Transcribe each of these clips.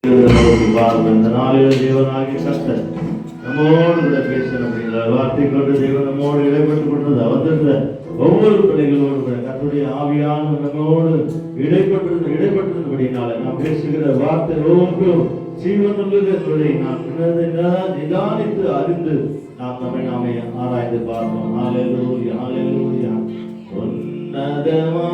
இந்த நாளில் தேவனாகி கர்த்தர் நம்மோடு கூட பேசணும் அப்படிங்கிற வார்த்தை கொண்டு தேவன் நம்மோடு இடைப்பட்டுக் கொண்டது அவர்கிட்ட ஒவ்வொரு பிள்ளைகளோடு கூட கர்த்தருடைய ஆவியான நம்மோடு இடைப்பட்டிருந்தபடினால நாம் பேசுகிற வார்த்தை ஒவ்வொன்றும் ஜீவனுள்ளது என்பதை நாம் நிதானித்து அறிந்து நாம் நாமே ஆராய்ந்து பார்ப்போம். ஹல்லேலூயா, ஹல்லேலூயா. உன்னதமானவரே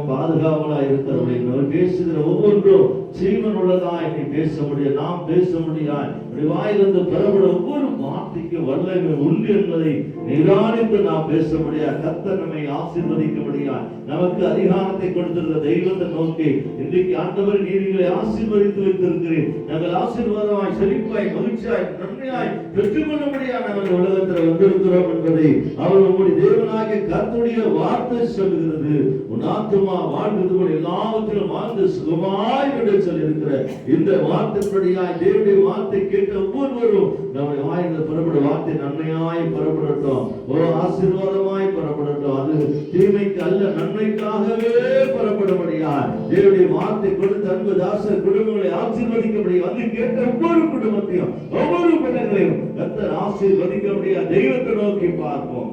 பாதுகாவலா இருக்கிறவங்க பேசுகிற ஒவ்வொன்றும் ஜீவன் உள்ளதாய் நீ பேச முடியாது, நாம் பேச முடியாது. வாயிலிருந்து பெறப்பட ஒவ்வொரு வார்த்தைக்கு வல்லமை உண்டு என்பதை நிராணித்து நாம் பேச முடியாது. கர்த்தர் நம்மை ஆசீர்வதிக்க முடியாது. நமக்கு அதிகாரத்தை கொடுத்திருந்த தெய்வத்தை நோக்கி இன்றைக்கு ஆண்டவர் நீதிகளை ஆசீர்வதித்து வைத்திருக்கிறேன், நாங்கள் ஆசீர்வாதமாய் செழிப்பாய் மகிழ்ச்சியாய் நன்மையாய் பெற்றுக்கொள்ள முடியாது நாங்கள் உலகத்தில் வந்திருக்கிறோம் என்பதை அவர் உங்களுடைய தேவனாகிய கர்த்தருடைய வார்த்தை சொல்லுகிறது. உன் ஆத்துமா வாழ்வது போல எல்லாவற்றிலும் வாழ்ந்து சுகமாய் என்று சொல்லியிருக்கிற இந்த வார்த்தைப்படியாய் தேவனுடைய வார்த்தை கேட்ட ஒவ்வொருவரும் நம்முடைய வாயிலிருந்து புறப்பட வார்த்தை நன்மையாய் புறப்படட்டும், ஒரு ஆசீர்வாதமாய் புறப்படட்டும். அது தீமைக்கு அல்ல நன்மைக்காகவே புறப்படும்படியா தேவனுடைய வார்த்தை கொடுத்த அன்பு தாசர் குடும்பங்களை ஆசீர்வதிக்கப்படியா வந்து கேட்ட ஒவ்வொரு குடும்பத்தையும் ஒவ்வொரு பிள்ளைகளையும் கர்த்தர் ஆசீர்வதிக்க முடியாது. தெய்வத்தை நோக்கி பார்ப்போம்.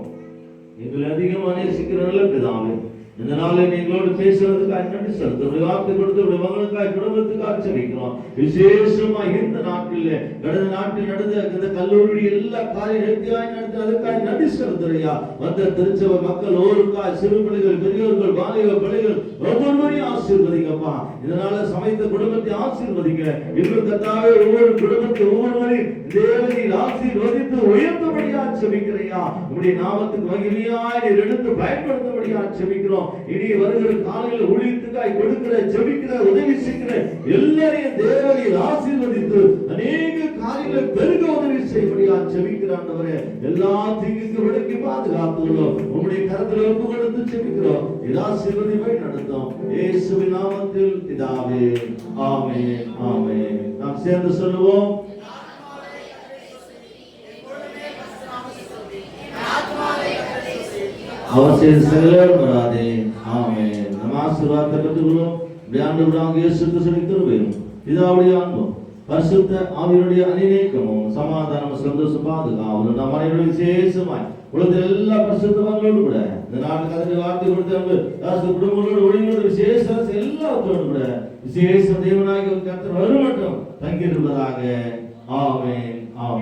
எங்களை அதிகமாக நேசிக்கிற நல்ல பிதாவே, இந்த நாளை நீங்களோடு பேசுவதற்காக நன்றி செலுத்தும். வார்த்தை கொடுத்து மகளுக்காக குடும்பத்துக்காக செபிக்கிறோம். விசேஷமா இந்த நாட்டில் கடந்த நாட்டில் நடந்த இந்த கல்லூரி எல்லா காரியம் நேர்த்தியாய் நடந்து அதுக்காக நன்றி செலுத்துறையா. வந்த திருச்சபை மக்கள் ஒவ்வொருக்காய் சிறு பிள்ளைகள் பெரியோர்கள் வாலிப பிள்ளைகள் ஒவ்வொருவரையும் ஆசீர்வதிங்கப்பா. இதனால சமைத்த குடும்பத்தை ஆசீர்வதிக்க இன்னும் கர்த்தாவே ஒவ்வொரு குடும்பத்தை ஒவ்வொருவரையும் தேவனில் ஆசீர்வதித்து உயர்த்தபடியா செபிக்கிறையா. உங்களுடைய நாமத்துக்கு மகிமையாய் நீர் எடுத்து பயன்படுத்தபடியா செபிக்கிறோம். இனி வருகிற காலையில் ஊழியத்துக்காய் கொடுக்கிற ஜெபிக்கிற உதவி செய்கிற எல்லாரையும் தேவனில் ஆசீர்வதித்து அநேக காரியங்களை பெருக உதவி செய்யபடியா ஜெபிக்கிற ஆண்டவரே, எல்லா தீங்குக்கு விலக்கி பாதுகாத்துள்ளோம். உங்களுடைய கரத்தில் ஒப்பு கொடுத்து ஜெபிக்கிறோம். ஆசீர்வதிப்பை நடத்தும் இயேசுவின் நாமத்தில் பிதாவே, ஆமென், ஆமென். நாம் சேர்ந்து சொல்லுவோம். அவசியம் செல்லல் வராதே. ஆமென். நம்ம ஆசீர்வாதத்தை பெற்றுக்கொள்வோம். ஆண்டவராகிய இயேசு கிறிஸ்துவின் கிருபை பிதாவுடைய அன்பும் பரிசுத்த ஆவியினுடைய அநிநேக்கமும் சமாதானமும் சந்தோஷம் பாதுகாவலும் நம் அனைவரும் விசேஷமாய் உலகத்தில் எல்லா பரிசுத்தவான்களோடு கூட இந்த நாட்டுக்கு அதனுடைய வார்த்தை கொடுத்த குடும்பங்களோடு ஒளிகளோடு விசேஷம் எல்லாத்தோடு கூட விசேஷ தேவனாகிய ஒரு கர்த்தர் வரும் மட்டும் தங்கியிருப்பதாக. ஆமென். ஆமென்.